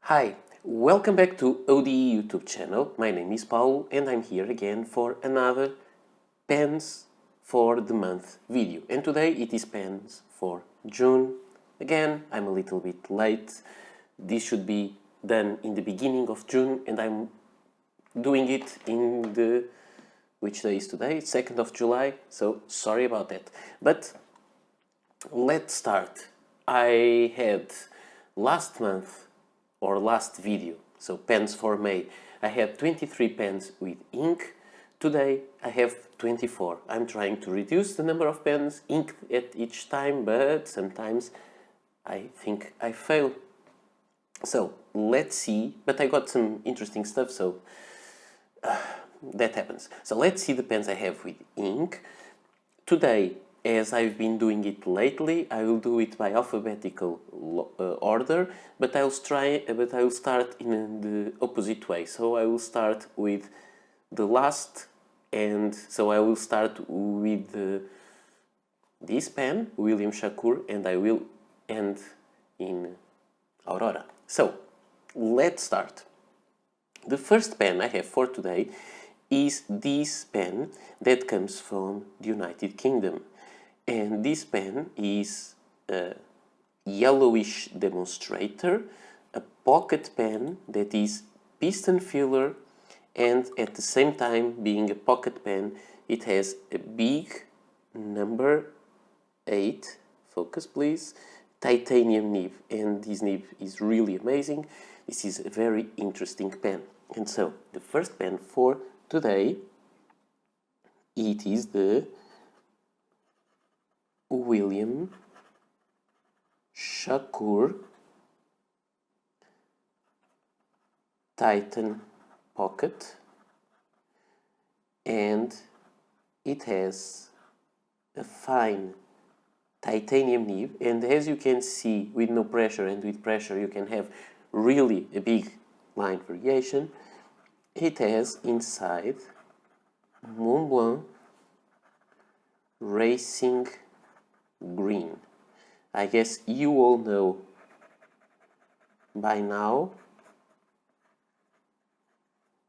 Hi, welcome back to ODE YouTube channel. My name is Paulo and I'm here again for another pens for the month video. And today it is pens for June. Again, I'm a little bit late. This should be done in the beginning of June and I'm doing it in the... which day is today? 2nd of July, so sorry about that. But let's start. I had last month or last video, so pens for May, I had 23 pens with ink. Today I have 24. I'm trying to reduce the number of pens inked at each time, but sometimes I think I fail. So let's see, but I got some interesting stuff, so that happens. So let's see the pens I have with ink. Today, as I've been doing it lately, I will do it by alphabetical order, but I'll start in the opposite way. So I will start with the last, and so I will start with this pen, William Shakour, and I will end in Aurora. So let's start. The first pen I have for today is this pen that comes from the United Kingdom. And this pen is a yellowish demonstrator, a pocket pen that is piston filler, and at the same time being a pocket pen, it has a big number 8, focus please, titanium nib, and this nib is really amazing. This is a very interesting pen. And so the first pen for today, it is the William Shakour Titan Pocket, and it has a fine titanium nib, and as you can see, with no pressure and with pressure you can have really a big line variation. It has inside Mont Blanc Racing Green. I guess you all know by now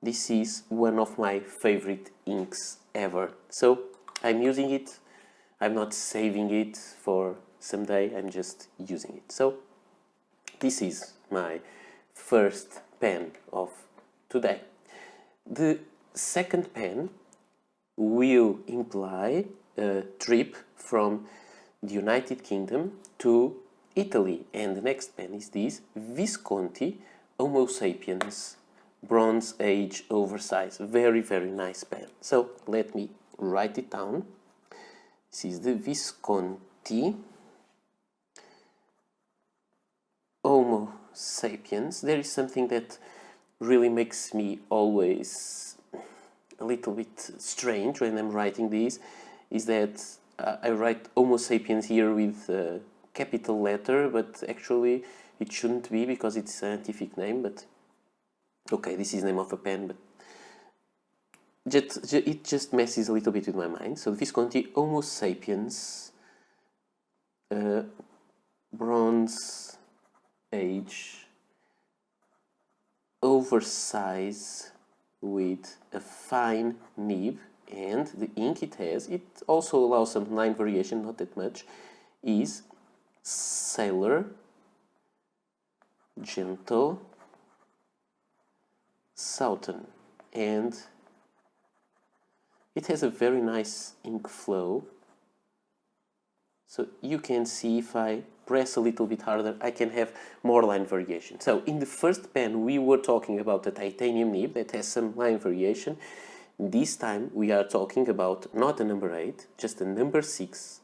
this is one of my favorite inks ever. So I'm using it. I'm not saving it for someday, I'm just using it. So this is my first pen of today. The second pen will imply a trip from the United Kingdom to Italy, and the next pen is this Visconti Homo Sapiens Bronze Age Oversize. Very nice pen. So let me write it down. This is the Visconti Homo Sapiens. There is something that really makes me always a little bit strange when I'm writing this, is that I write Homo sapiens here with a capital letter, but actually it shouldn't be because it's a scientific name. But okay, this is the name of a pen, but it just messes a little bit with my mind. So Visconti Homo sapiens Bronze Age Oversize with a fine nib, and the ink it has, it also allows some line variation, not that much, is Sailor Gentle Southern, and it has a very nice ink flow. So you can see if I press a little bit harder, I can have more line variation. So in the first pen we were talking about the titanium nib that has some line variation. This time we are talking about not a number 8, just a number 6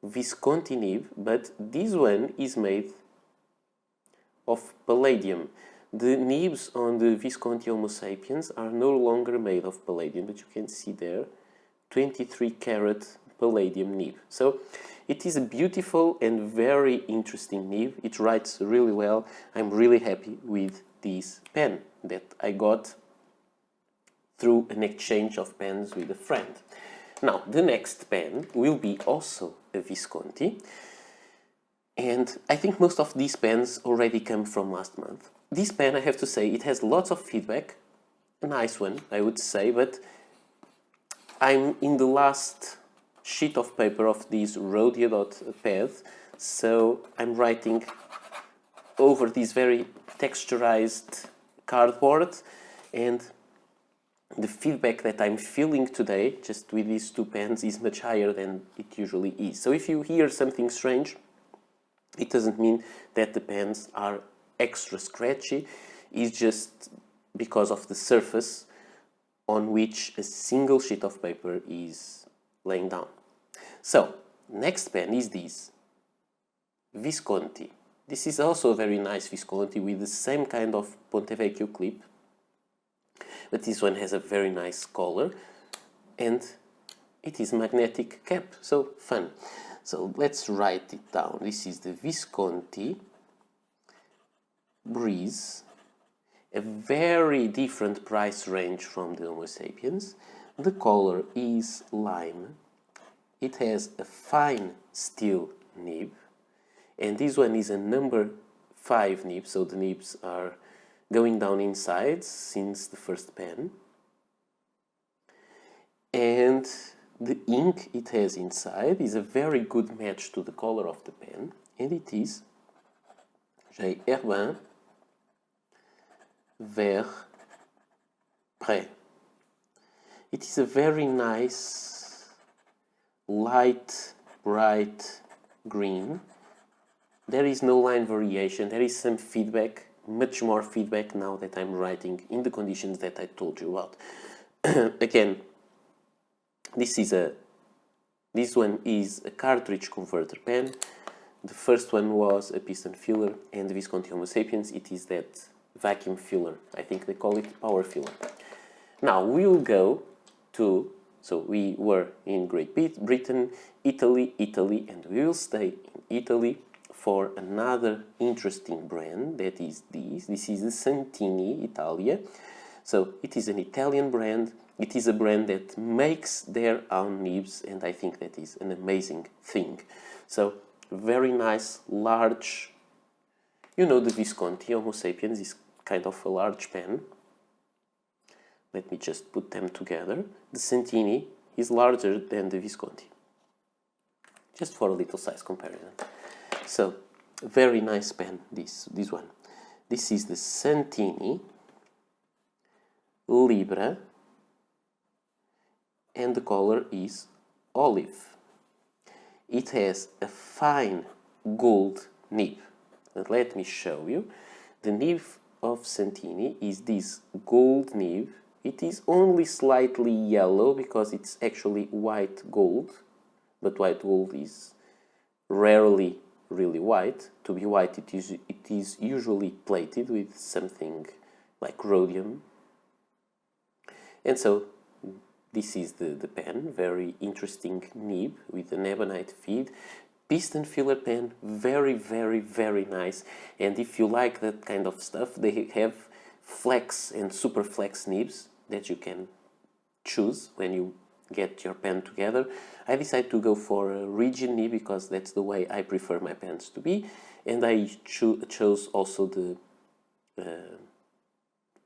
Visconti nib, but this one is made of palladium. The nibs on the Visconti Homo sapiens are no longer made of palladium, but you can see there 23 karat palladium nib. So it is a beautiful and very interesting nib. It writes really well. I'm really happy with this pen that I got through an exchange of pens with a friend. Now, the next pen will be also a Visconti. And I think most of these pens already come from last month. This pen, I have to say, it has lots of feedback. A nice one, I would say, but I'm in the last sheet of paper of this Rhodia.pad, so I'm writing over this very texturized cardboard, and the feedback that I'm feeling today, just with these two pens, is much higher than it usually is. So if you hear something strange, it doesn't mean that the pens are extra scratchy, it's just because of the surface on which a single sheet of paper is laying down. So, next pen is this Visconti. This is also a very nice Visconti with the same kind of Ponte Vecchio clip, but this one has a very nice color and it is magnetic cap, so fun. So let's write it down. This is the Visconti Breeze, a very different price range from the Homo Sapiens. The color is lime. It has a fine steel nib, and this one is a number 5 nib, so the nibs are going down inside since the first pen. And the ink it has inside is a very good match to the color of the pen, and it is J. Herbin Vert Pré. It is a very nice, light, bright green. There is no line variation, there is some feedback, much more feedback now that I'm writing in the conditions that I told you about. Again, this one is a cartridge converter pen. The first one was a piston filler, and the Visconti Homo Sapiens, it is that vacuum filler. I think they call it power filler. Now we'll go to, so we were in Great Britain, Italy, and we will stay in Italy for another interesting brand, that is this. This is the Santini, Italia. So it is an Italian brand. It is a brand that makes their own nibs, and I think that is an amazing thing. So very nice, large, you know, the Visconti Homo Sapiens is kind of a large pen. Let me just put them together. The Santini is larger than the Visconti, just for a little size comparison. So, very nice pen, this one. This is the Santini Libra, and the color is olive. It has a fine gold nib. And let me show you. The nib of Santini is this gold nib. It is only slightly yellow because it's actually white gold, but white gold is rarely really white. To be white, it is usually plated with something like rhodium. And so this is the pen, very interesting nib with an ebonite feed. Piston filler pen, very, very, very nice. And if you like that kind of stuff, they have flex and super flex nibs that you can choose when you get your pen together. I decided to go for a rigid nib because that's the way I prefer my pens to be. And I chose also the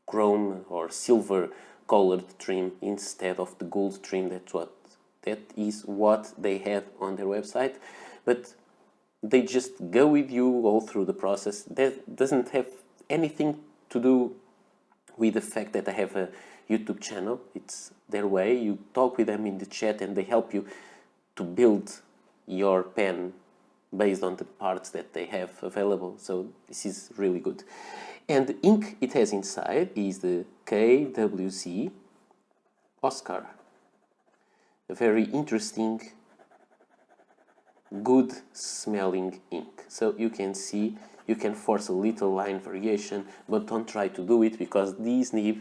chrome or silver colored trim instead of the gold trim. That is what they have on their website, but they just go with you all through the process. That doesn't have anything to do with the fact that I have a YouTube channel. It's their way. You talk with them in the chat and they help you to build your pen based on the parts that they have available. So this is really good. And the ink it has inside is the KWZ Oscar. A very interesting, good smelling ink. So you can see, you can force a little line variation, but don't try to do it because this nib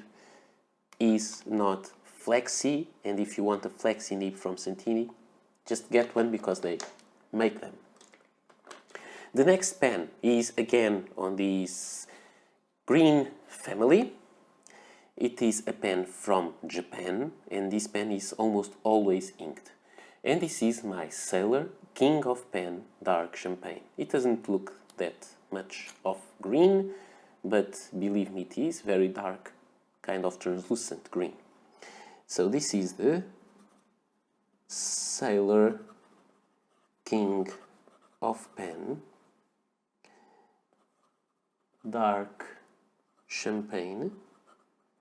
is not flexy, and if you want a flexi nib from Santini, just get one because they make them. The next pen is again on this green family. It is a pen from Japan, and this pen is almost always inked. And this is my Sailor King of Pen Dark Champagne. It doesn't look that much of green, but believe me, it is very dark, kind of translucent green. So this is the Sailor King of Pen Dark Champagne.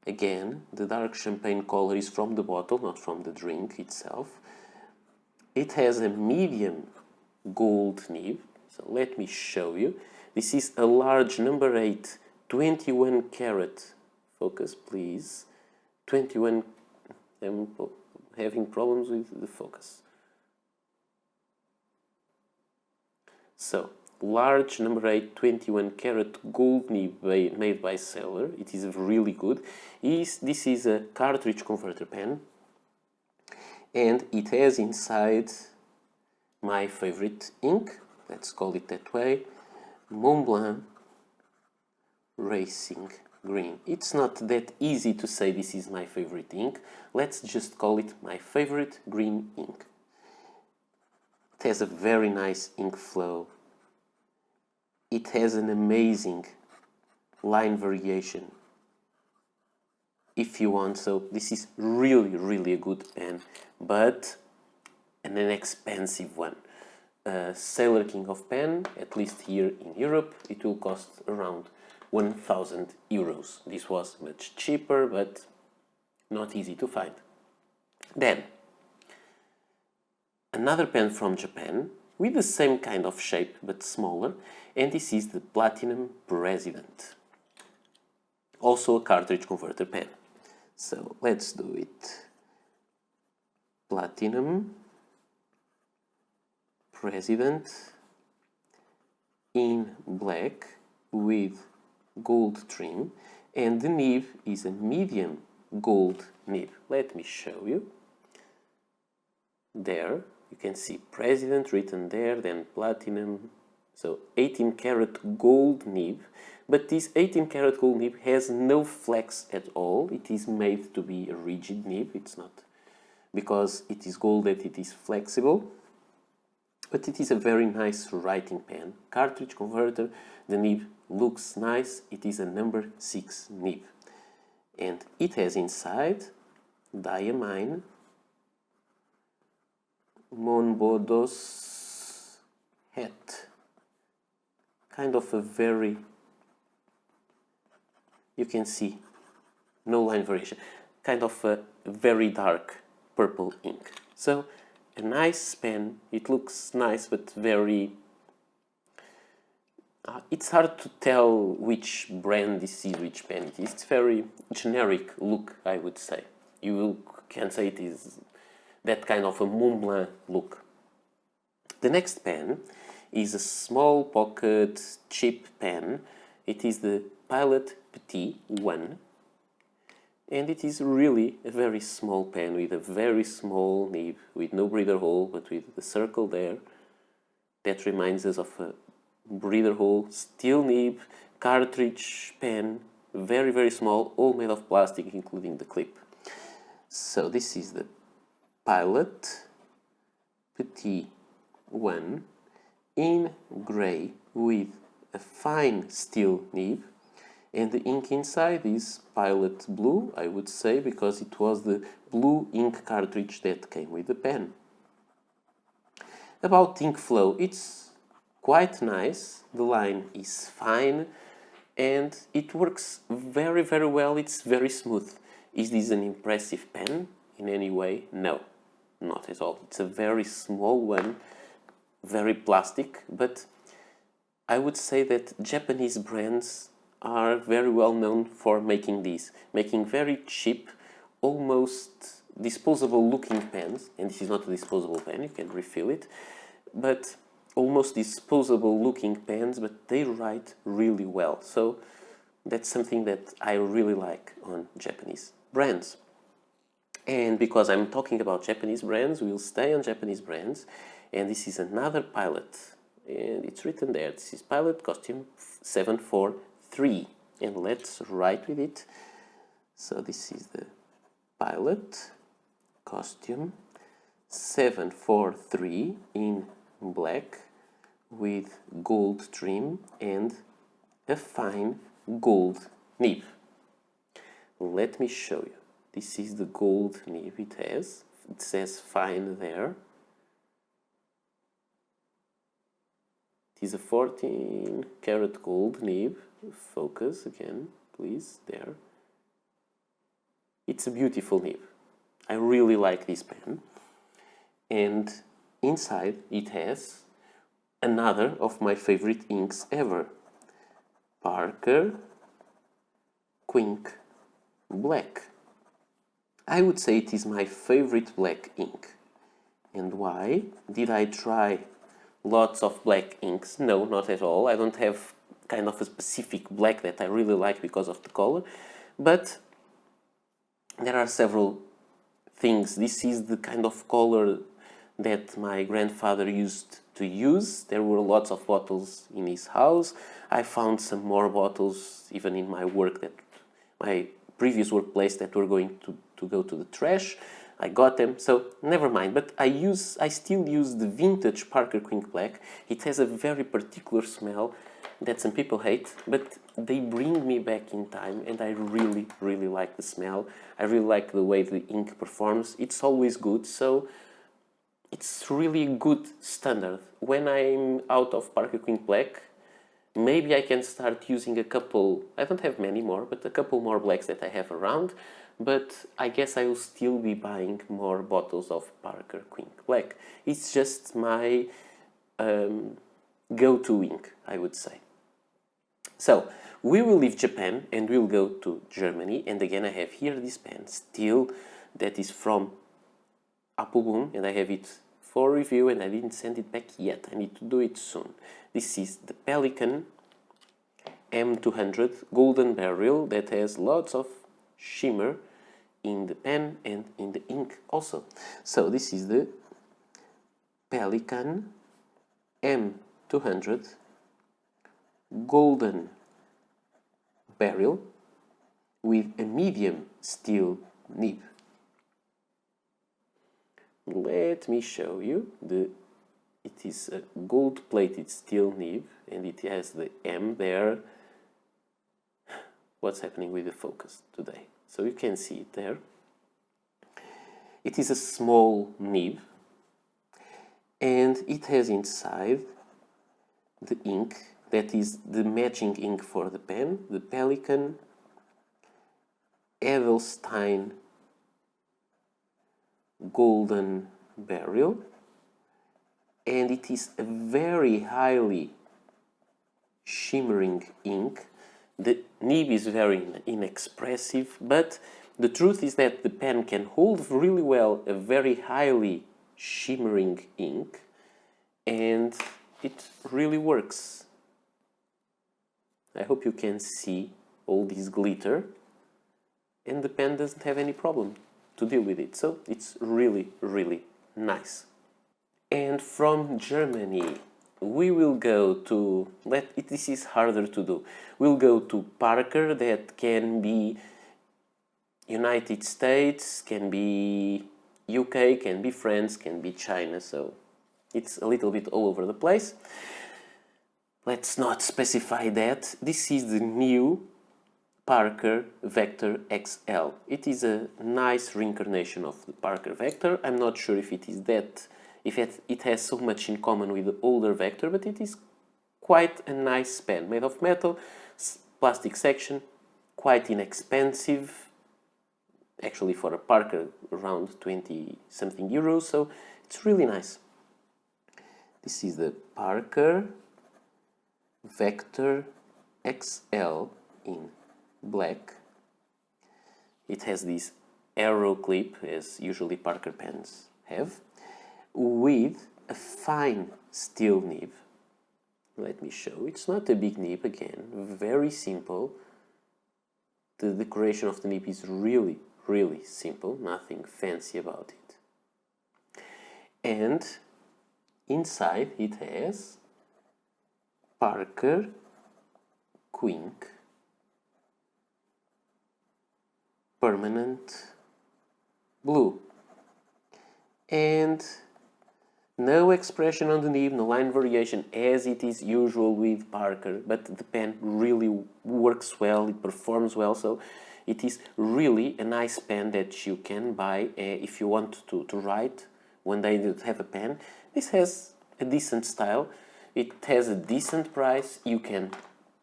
Again, the dark champagne color is from the bottle, not from the drink itself. It has a medium gold nib, so let me show you. This is a large number 8, 21 karat, focus please, 21, I'm having problems with the focus. So, large number 8, 21 karat gold nib made by Sailor. It is really good. This is a cartridge converter pen, and it has inside my favorite ink, let's call it that way, Mont Blanc Racing Green. It's not that easy to say this is my favorite ink. Let's just call it my favorite green ink. It has a very nice ink flow. It has an amazing line variation if you want, so this is really a good pen, but an expensive one. Sailor King of Pen, at least here in Europe, it will cost around 1,000 euros. This was much cheaper, but not easy to find. Then, another pen from Japan, with the same kind of shape, but smaller, and this is the Platinum President. Also a cartridge converter pen. So, let's do it. Platinum President in black with gold trim, and the nib is a medium gold nib. Let me show you. There, you can see President written there, then Platinum. So 18 karat gold nib, but this 18 karat gold nib has no flex at all. It is made to be a rigid nib. It's not because it is gold that it is flexible, but it is a very nice writing pen. Cartridge converter, the nib looks nice. It is a number 6 nib, and it has inside diamine Monbodos hat, kind of a very, you can see no line variation, kind of a very dark purple ink. So a nice pen. It looks nice, but very it's hard to tell which brand this is, which pen it is. It's very generic look, I would say. You can say it is that kind of a Mont Blanc look. The next pen is a small pocket cheap pen. It is the Pilot Petit 1, and it is really a very small pen with a very small nib, with no breather hole, but with the circle there. That reminds us of a breather hole, steel nib, cartridge pen, very small, all made of plastic, including the clip. So this is the Pilot Petit 1 in grey with a fine steel nib, and the ink inside is Pilot Blue, I would say, because it was the blue ink cartridge that came with the pen. About ink flow, it's quite nice, the line is fine, and it works very well. It's very smooth. Is this an impressive pen in any way? No, not at all. It's a very small one, very plastic, but I would say that Japanese brands are very well known for making these, making very cheap, almost disposable looking pens, and this is not a disposable pen, you can refill it, but almost disposable looking pens, but they write really well. So that's something that I really like on Japanese brands. And because I'm talking about Japanese brands, we'll stay on Japanese brands, and this is another Pilot, and it's written there, this is Pilot Costume 743, and let's write with it. So this is the Pilot Costume 743 in black with gold trim and a fine gold nib. Let me show you. This is the gold nib it has. It says fine there. It is a 14 karat gold nib. Focus again, please, there. It's a beautiful nib. I really like this pen. And inside it has another of my favorite inks ever. Parker Quink Black. I would say it is my favorite black ink. And why? Did I try lots of black inks? No, not at all. I don't have kind of a specific black that I really like because of the color. But there are several things. This is the kind of color that my grandfather used to use. There were lots of bottles in his house. I found some more bottles even in my work, that my previous workplace, that were going to go to the trash. I got them, so never mind. But I still use the vintage Parker Quink Black. It has a very particular smell that some people hate, but they bring me back in time, and I really, really like the smell. I really like the way the ink performs. It's always good, so it's really a good standard. When I'm out of Parker Quink Black, maybe I can start using a couple, I don't have many more, but a couple more blacks that I have around, but I guess I will still be buying more bottles of Parker Quink Black. It's just my go-to ink, I would say. So, we will leave Japan and we'll go to Germany, and again I have here this pen still that is from Appelboom, and I have it for review and I didn't send it back yet. I need to do it soon. This is the Pelikan M200 Golden Beryl that has lots of shimmer in the pen and in the ink also. So this is the Pelikan M200 Golden Beryl with a medium steel nib. Let me show you. It is a gold-plated steel nib and it has the M there. What's happening with the focus today? So you can see it there. It is a small nib and it has inside the ink that is the matching ink for the pen, the Pelikan Edelstein Golden Beryl, and it is a very highly shimmering ink. The nib is very inexpressive, but the truth is that the pen can hold really well a very highly shimmering ink, and it really works. I hope you can see all this glitter, and the pen doesn't have any problem to deal with it, so it's really, really nice. And from Germany we will go to, this is harder to do, we'll go to Parker, that can be United States, can be UK, can be France, can be China, so it's a little bit all over the place. Let's not specify that. This is the new Parker Vector XL. It is a nice reincarnation of the Parker Vector. I'm not sure if it is that, if it has so much in common with the older Vector, but it is quite a nice pen, made of metal, plastic section, quite inexpensive, actually for a Parker around 20 something euros, so it's really nice. This is the Parker Vector XL in black. It has this arrow clip, as usually Parker pens have, with a fine steel nib. Let me show. It's not a big nib, again, very simple. The decoration of the nib is really, really simple, nothing fancy about it. And inside it has Parker Quink Permanent Blue. And No expression on the nib, no line variation as it is usual with Parker, but the pen really works well, it performs well, so it is really a nice pen that you can buy if you want to write one day you have a pen. This has a decent style, it has a decent price, you can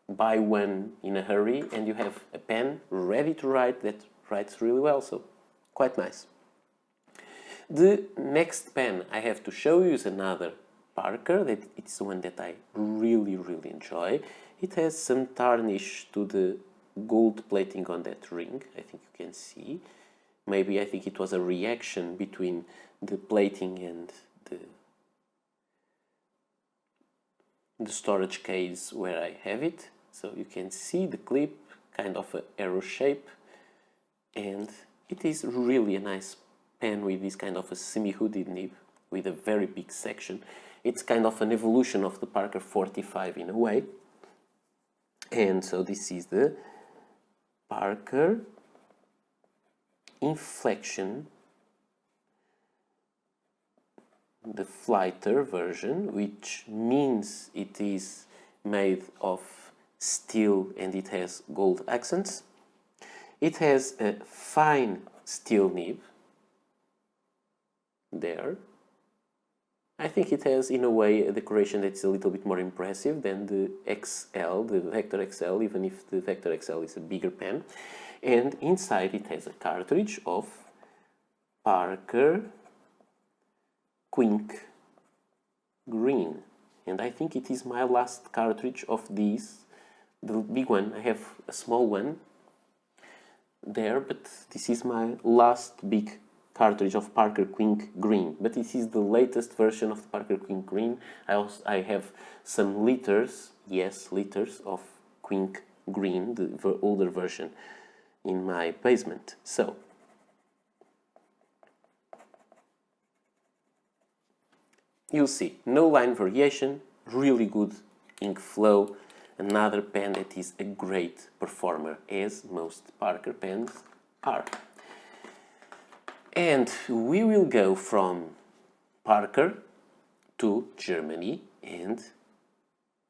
buy one in a hurry and you have a pen ready to write that writes really well, so quite nice. The next pen I have to show you is another Parker, that it's the one that I really enjoy. It has some tarnish to the gold plating on that ring, I think you can see. Maybe I think it was a reaction between the plating and the storage case where I have it. So you can see the clip, kind of an arrow shape, and it is really a nice pen with this kind of a semi-hooded nib with a very big section. It's kind of an evolution of the Parker 45 in a way. And so this is the Parker Inflection, the flighter version, which means it is made of steel and it has gold accents. It has a fine steel nib there. I think it has in a way a decoration that's a little bit more impressive than the XL, the Vector XL, even if the Vector XL is a bigger pen. And inside it has a cartridge of Parker Quink Green. And I think it is my last cartridge of these, the big one. I have a small one there, but this is my last big cartridge of Parker Quink Green, but this is the latest version of the Parker Quink Green. I have some liters, yes, liters of Quink Green, the older version, in my basement. So you'll see, no line variation, really good ink flow, another pen that is a great performer, as most Parker pens are. And we will go from Parker to Germany, and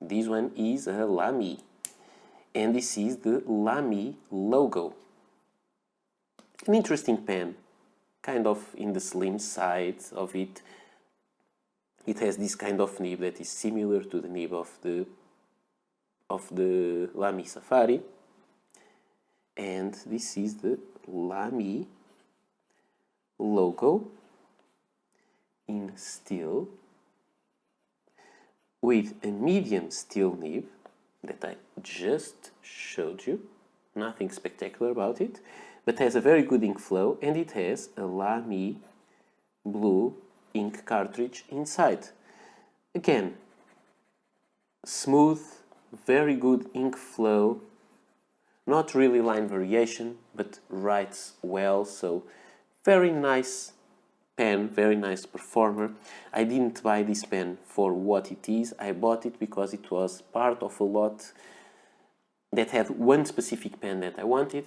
this one is a Lamy, and this is the Lamy logo. An interesting pen, kind of in the slim side of it. It has this kind of nib that is similar to the nib of the Lamy Safari, and this is the Lamy logo in steel with a medium steel nib that I just showed you. Nothing spectacular about it, but has a very good ink flow, and it has a Lamy blue ink cartridge inside. Again, smooth, very good ink flow, not really line variation, but writes well, so very nice pen, very nice performer. I didn't buy this pen for what it is. I bought it because it was part of a lot that had one specific pen that I wanted,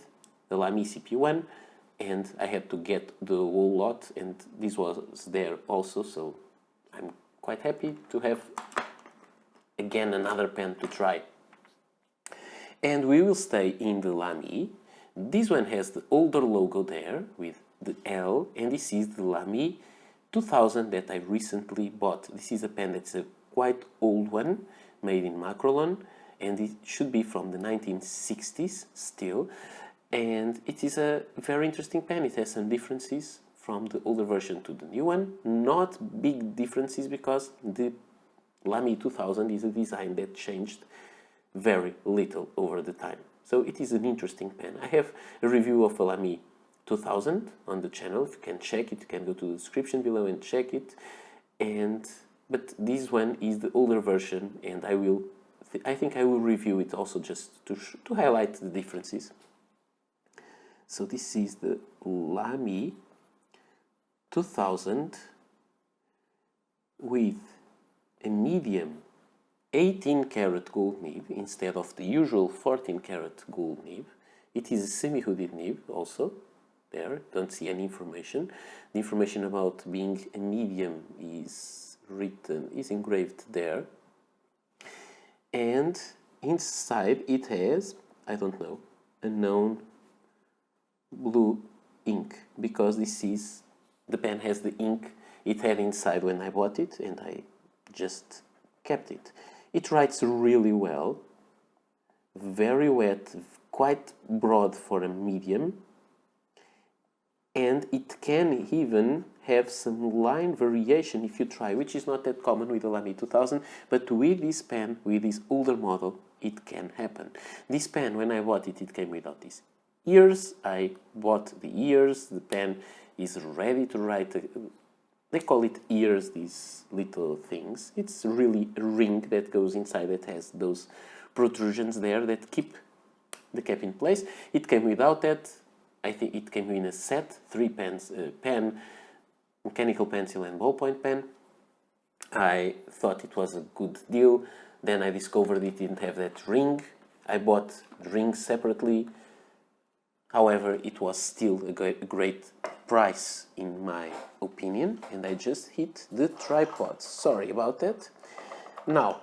the Lamy CP1, and I had to get the whole lot, and this was there also, so I'm quite happy to have again another pen to try. And we will stay in the Lamy. This one has the older logo there with the L, and this is the Lamy 2000 that I recently bought. This is a pen that's a quite old one, made in Macrolon, and it should be from the 1960s still, and it is a very interesting pen. It has some differences from the older version to the new one, not big differences because the Lamy 2000 is a design that changed very little over the time. So it is an interesting pen. I have a review of a Lamy 2000 on the channel. If you can check it, you can go to the description below and check it. But this one is the older version, and I think I will review it also just to highlight the differences. So this is the Lamy 2000 with a medium 18 karat gold nib instead of the usual 14 karat gold nib. It is a semi-hooded nib also. There, don't see any information. The information about being a medium is written, is engraved there. And inside it has, I don't know, a known blue ink, because this is, the pen has the ink it had inside when I bought it, and I just kept it. It writes really well, very wet, quite broad for a medium, and it can even have some line variation if you try, which is not that common with the Lamy 2000, but with this pen, with this older model, it can happen. This pen, when I bought it, it came without these ears. I bought the ears. The pen is ready to write. They call it ears, these little things. It's really a ring that goes inside that has those protrusions there that keep the cap in place. It came without that. I think it came in a set, 3 pens, pen, mechanical pencil and ballpoint pen. I thought it was a good deal. Then I discovered it didn't have that ring. I bought the ring separately. However, it was still a great price in my opinion, and I just hit the tripod. Sorry about that. Now,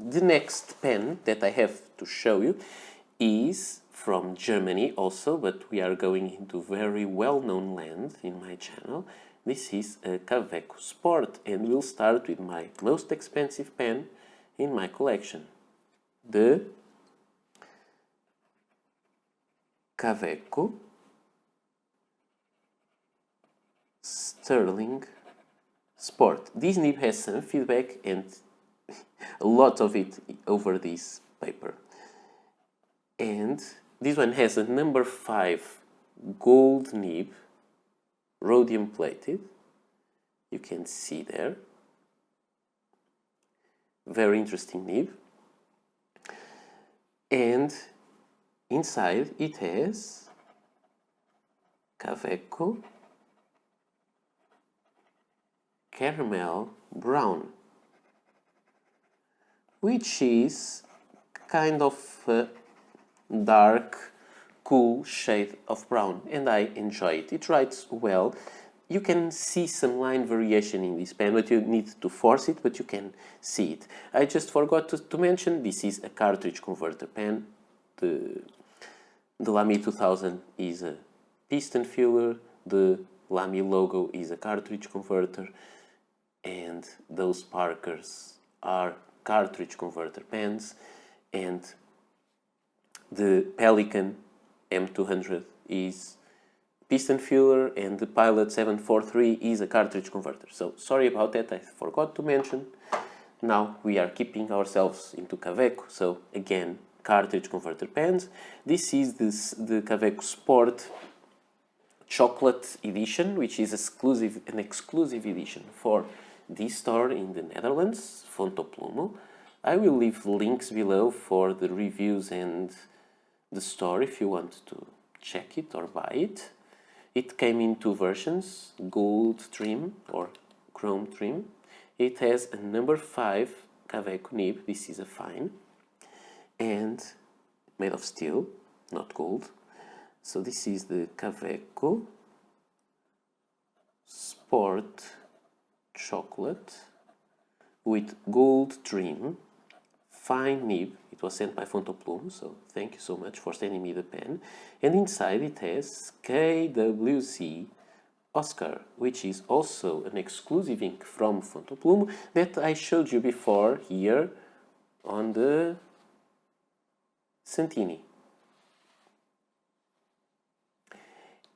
the next pen that I have to show you is from Germany also, but we are going into very well-known land in my channel. This is a Kaweco Sport, and we'll start with my most expensive pen in my collection, the Kaweco Sterling Sport. This nib has some feedback and a lot of it over this paper. And this one has a number 5 gold nib, rhodium plated. You can see there. Very interesting nib. And inside it has Kaweco Caramel Brown, which is kind of a dark, cool shade of brown, and I enjoy it. It writes well. You can see some line variation in this pen, but you need to force it, but you can see it. I just forgot to mention, this is a cartridge converter pen. The Lamy 2000 is a piston filler, the Lamy logo is a cartridge converter, and those Parkers are cartridge converter pens, and the Pelikan M200 is piston filler, and the Pilot 743 is a cartridge converter. So sorry about that, I forgot to mention. Now we are keeping ourselves into Kaweco, so again, cartridge converter pens. This is the Kaweco Sport Chocolate Edition, which is an exclusive edition for this store in the Netherlands, Fontoplumo. I will leave links below for the reviews and the store if you want to check it or buy it. It came in 2 versions, gold trim or chrome trim. It has a number 5 Kaweco nib, this is a fine, and made of steel, not gold. So this is the Kaweco Sport Chocolate with gold trim, fine nib. It was sent by Fontoplumo, so thank you so much for sending me the pen. And inside it has KWC Oscar, which is also an exclusive ink from Fontoplumo that I showed you before here on the Santini.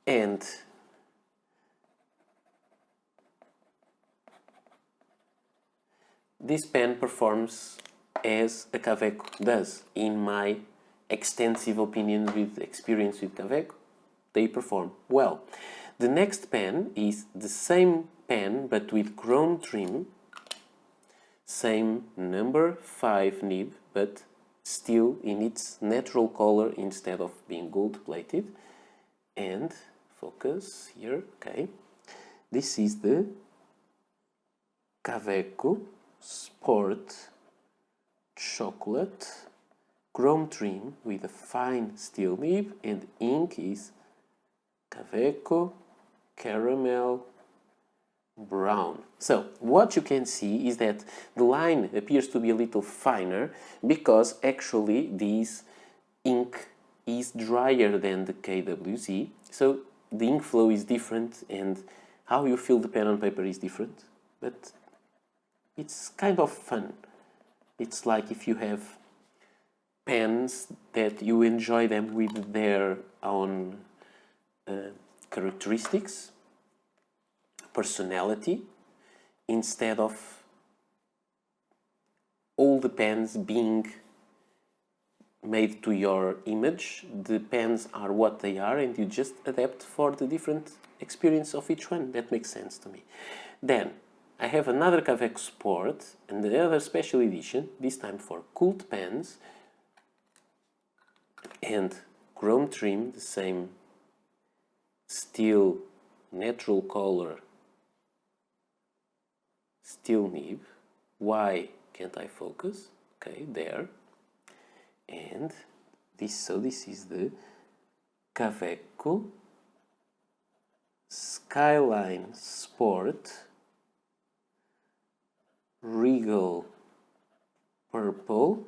And this pen performs as a Kaweco does. In my extensive opinion with experience with Kaweco, they perform well. The next pen is the same pen but with chrome trim, same number 5 nib but still in its natural color instead of being gold plated. And focus here, okay. This is the Kaweco Sport Chocolate chrome trim with a fine steel nib, and ink is Kaweco Caramel brown. So what you can see is that the line appears to be a little finer because actually this ink is drier than the KWZ, so the ink flow is different and how you feel the pen on paper is different, but it's kind of fun. It's like if you have pens that you enjoy them with their own characteristics, personality, instead of all the pens being made to your image. The pens are what they are and you just adapt for the different experience of each one. That makes sense to me. Then I have another Kaweco Sport and the other special edition, this time for cult pens, and chrome trim, the same steel natural color steel nib. Why can't I focus? Okay, there. And this is the Kaweco Skyline Sport Regal purple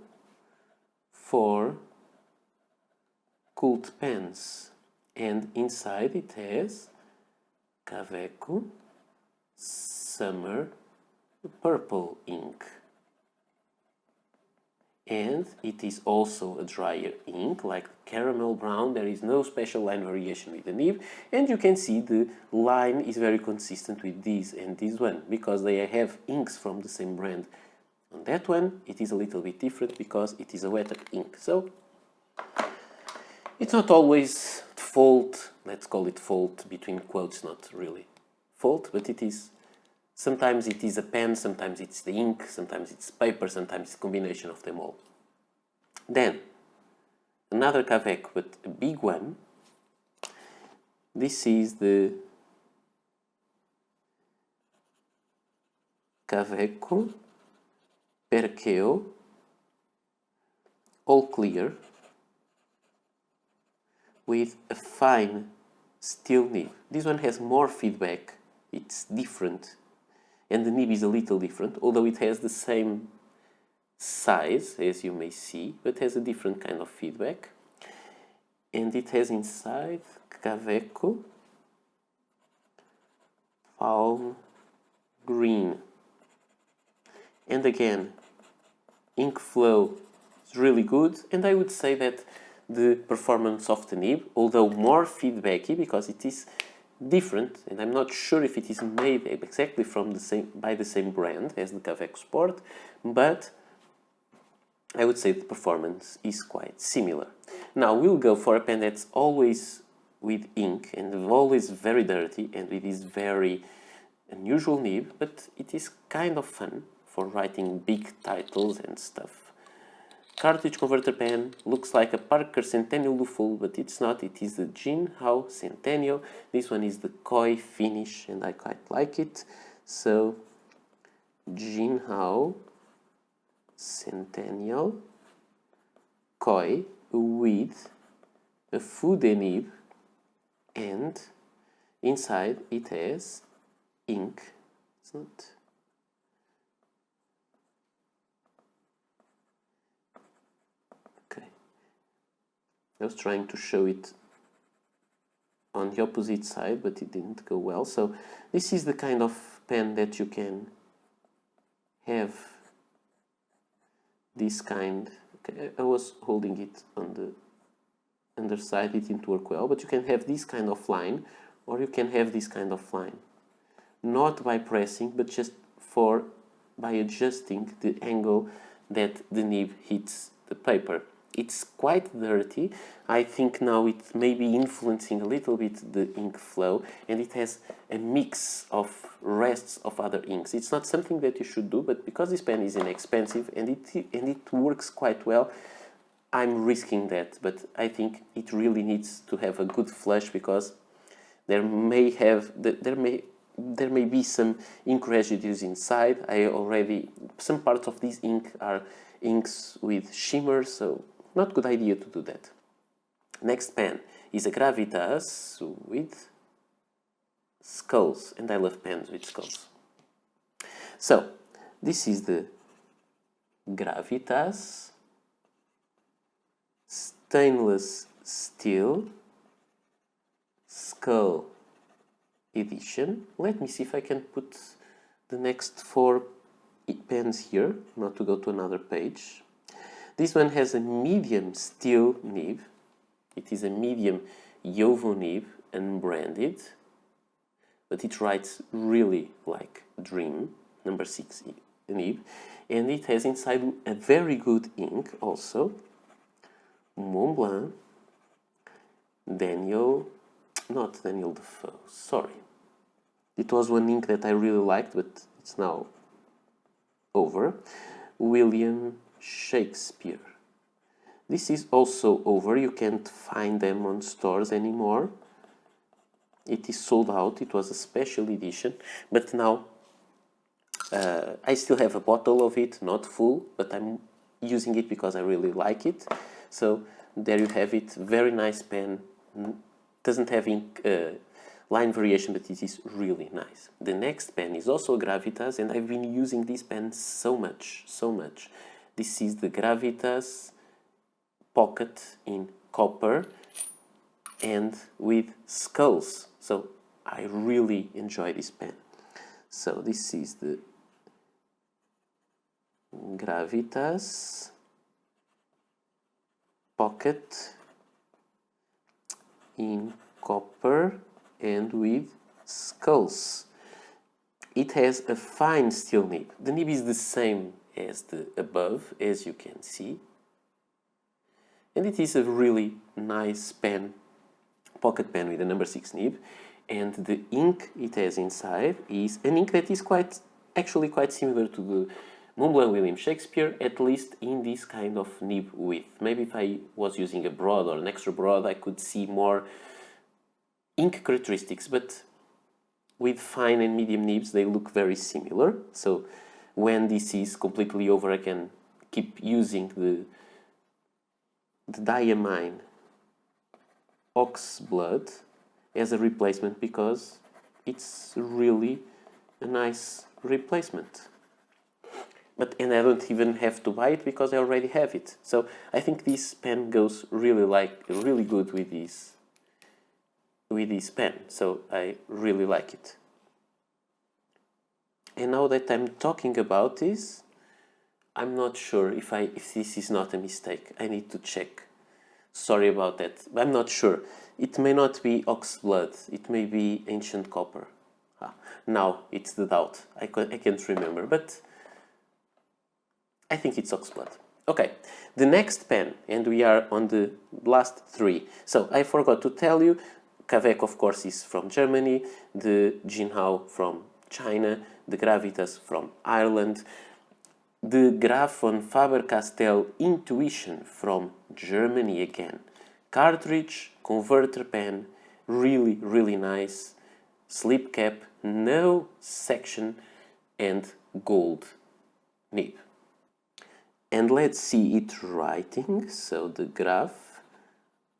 for cult pens, and inside it has Kaweco Summer purple ink, and it is also a drier ink like caramel brown. There is no special line variation with the nib, and you can see the line is very consistent with this and this one because they have inks from the same brand. On that one it is a little bit different because it is a wetter ink, so it's not always fault, let's call it fault between quotes, not really fault, but it is. Sometimes it is a pen, sometimes it's the ink, sometimes it's paper, sometimes it's a combination of them all. Then, another Kaweco, but a big one. This is the Kaweco Perkeo, all clear, with a fine steel nib. This one has more feedback, it's different. And the nib is a little different, although it has the same size, as you may see, but has a different kind of feedback. And it has inside Kaweco palm green. And again, ink flow is really good, and I would say that the performance of the nib, although more feedbacky because it is different, and I'm not sure if it is made exactly from by the same brand as the Kaweco Sport, but I would say the performance is quite similar. Now we'll go for a pen that's always with ink and always very dirty and with this very unusual nib, but it is kind of fun for writing big titles and stuff. Cartridge converter pen, looks like a Parker Centennial full, but it's not. It is the Jinhao Centennial. This one is the Koi finish and I quite like it. So Jinhao Centennial Koi with a Fude nib, and inside it has ink. It's not. I was trying to show it on the opposite side, but it didn't go well. So this is the kind of pen that you can have. This kind. Okay, I was holding it on the underside, it didn't work well, but you can have this kind of line, or you can have this kind of line. Not by pressing, but just by adjusting the angle that the nib hits the paper. It's quite dirty. I think now it may be influencing a little bit the ink flow, and it has a mix of rests of other inks. It's not something that you should do, but because this pen is inexpensive and it works quite well, I'm risking that. But I think it really needs to have a good flush because there may be some ink residues inside. Some parts of this ink are inks with shimmer, so not good idea to do that. Next pen is a Gravitas with skulls, and I love pens with skulls. So, this is the Gravitas stainless steel skull edition. Let me see if I can put the next 4 pens here, not to go to another page. This one has a medium steel nib. It is a medium Yovo nib, unbranded, but it writes really like Dream, number 6 nib, and it has inside a very good ink also. Montblanc, not Daniel Defoe, sorry. It was one ink that I really liked, but it's now over. William Shakespeare. This is also over, you can't find them on stores anymore. It is sold out, it was a special edition, but now I still have a bottle of it, not full, but I'm using it because I really like it. So there you have it, very nice pen, doesn't have ink, line variation, but it is really nice. The next pen is also a Gravitas, and I've been using this pen so much. This is the Gravitas Pocket in copper and with skulls. So I really enjoy this pen. So this is the Gravitas Pocket in copper and with skulls. It has a fine steel nib. The nib is the same as the above, as you can see. And it is a really nice pen, pocket pen with a number 6 nib. And the ink it has inside is an ink that is actually quite similar to the Montblanc William Shakespeare, at least in this kind of nib width. Maybe if I was using a broad or an extra broad, I could see more ink characteristics, but with fine and medium nibs, they look very similar. So when this is completely over, I can keep using the diamine ox blood as a replacement because it's really a nice replacement. And I don't even have to buy it because I already have it. So I think this pen goes really good with this pen. So I really like it. And now that I'm talking about this, I'm not sure if this is not a mistake. I need to check. Sorry about that. I'm not sure. It may not be ox blood. It may be ancient copper. Now it's the doubt. I can't remember, but I think it's ox blood. Okay, the next pen, and we are on the last 3. So I forgot to tell you, Kaweco of course is from Germany, the Jinhao from China, the Gravitas from Ireland, the Graf von Faber-Castell Intuition from Germany again. Cartridge, converter pen, really nice. Slip cap, no section, and gold nib. And let's see it writing. So the Graf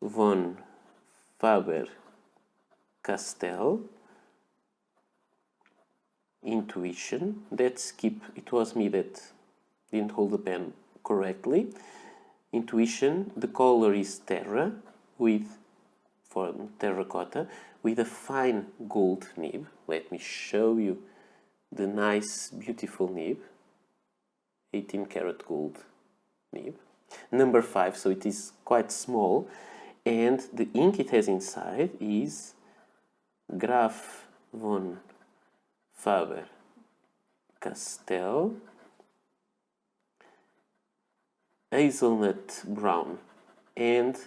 von Faber-Castell Intuition. It was me that didn't hold the pen correctly. Intuition. The color is Terra for terracotta with a fine gold nib. Let me show you the nice, beautiful nib. 18 karat gold nib. Number 5, so it is quite small. And the ink it has inside is Graf von Faber-Castell hazelnut brown. And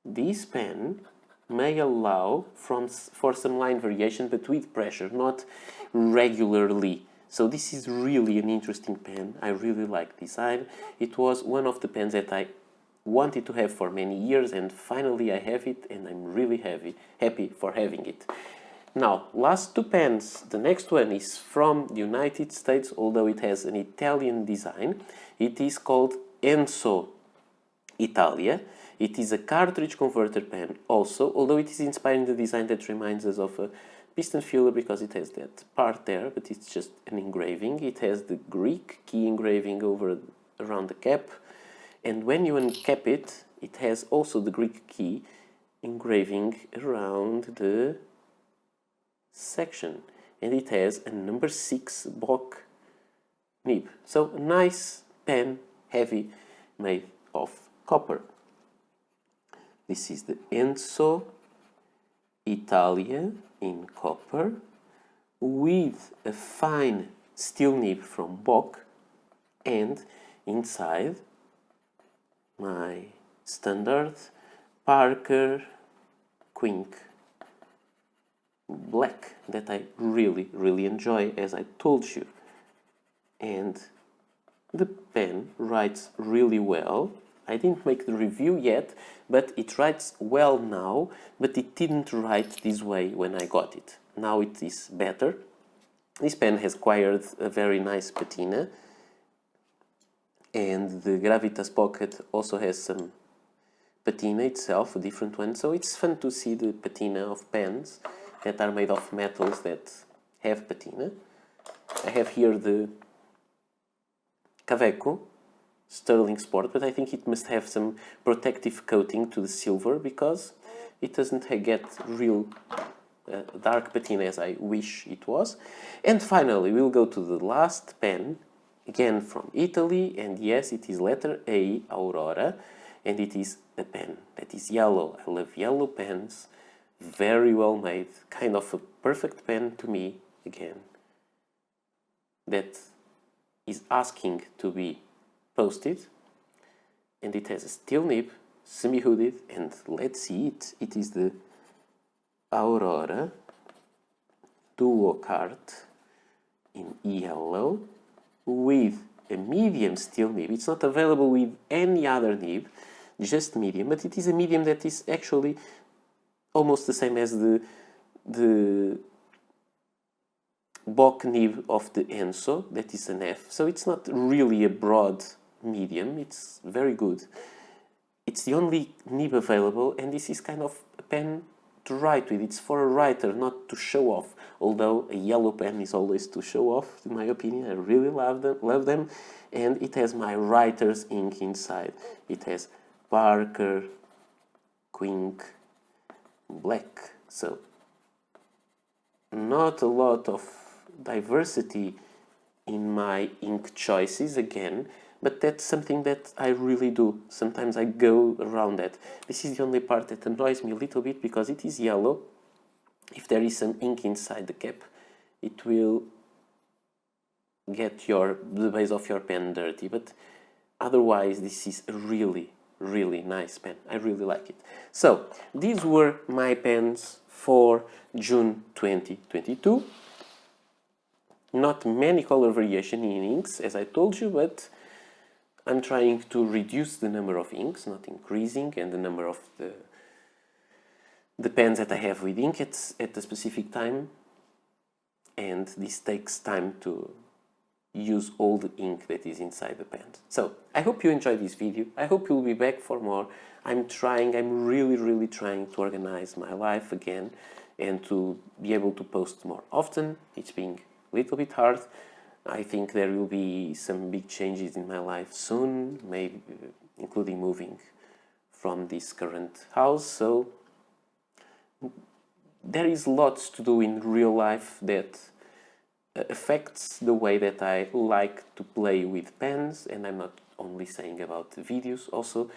this pen may allow for some line variation, but with pressure, not regularly. So this is really an interesting pen. I really like this design. It was one of the pens that I wanted to have for many years, and finally I have it, and I'm really happy for having it. Now, last 2 pens. The next one is from the United States, although it has an Italian design. It is called Ensso Italia. It is a cartridge converter pen also, although it is inspiring the design that reminds us of a piston filler because it has that part there, but it's just an engraving. It has the Greek key engraving around the cap, and when you uncap it, it has also the Greek key engraving around the section, and it has a number 6 Bock nib. So a nice pen, heavy, made of copper. This is the Ensso Italia in copper with a fine steel nib from Bock, and inside my standard Parker Quink black that I really enjoy, as I told you. And the pen writes really well. I didn't make the review yet, but it writes well now, but it didn't write this way when I got it. Now it is better. This pen has acquired a very nice patina, and the Gravitas pocket also has some patina itself, a different one, so it's fun to see the patina of pens that are made of metals that have patina. I have here the Kaweco Sterling Sport, but I think it must have some protective coating to the silver because it doesn't get real dark patina as I wish it was. And finally, we'll go to the last pen, again from Italy, and yes, it is letter A, Aurora, and it is a pen that is yellow. I love yellow pens, very well made, kind of a perfect pen to me, again, that is asking to be posted, and it has a steel nib, semi-hooded, and let's see it. It is the Aurora Duo Card in yellow with a medium steel nib. It's not available with any other nib, just medium, but it is a medium that is actually almost the same as the Bock nib of the Ensso, that is an F, so it's not really a broad medium, it's very good. It's the only nib available, and this is kind of a pen to write with. It's for a writer, not to show off, although a yellow pen is always to show off, in my opinion. I really love them, and it has my writer's ink inside. It has Parker Quink black, so not a lot of diversity in my ink choices again, but that's something that I really do. Sometimes I go around that. This is the only part that annoys me a little bit because it is yellow. If there is some ink inside the cap, it will get the base of your pen dirty, but otherwise this is a really nice pen. I really like it. So these were my pens for June 2022. Not many color variation in inks, as I told you, but I'm trying to reduce the number of inks, not increasing, and the number of the pens that I have with ink at a specific time, and this takes time to use all the ink that is inside the pens. So I hope you enjoyed this video. I hope you'll be back for more. I'm really trying to organize my life again and to be able to post more often. It's being a little bit hard. I think there will be some big changes in my life soon, maybe including moving from this current house. So there is lots to do in real life that affects the way that I like to play with pens, and I'm not only saying about videos, also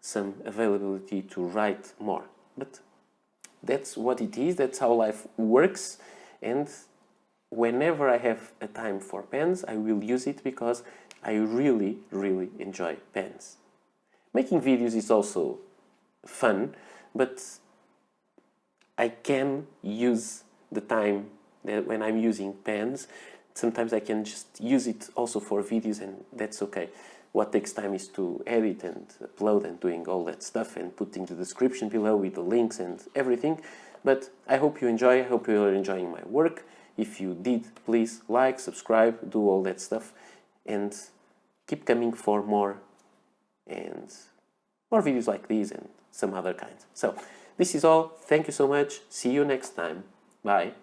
some availability to write more. But that's what it is, that's how life works, and whenever I have a time for pens, I will use it because I really enjoy pens. Making videos is also fun, but I can use the time that when I'm using pens. Sometimes I can just use it also for videos, and that's okay. What takes time is to edit and upload and doing all that stuff and putting the description below with the links and everything. But I hope you enjoy, I hope you are enjoying my work. If you did, please like, subscribe, do all that stuff, and keep coming for more videos like these and some other kinds. So this is all. Thank you so much. See you next time. Bye.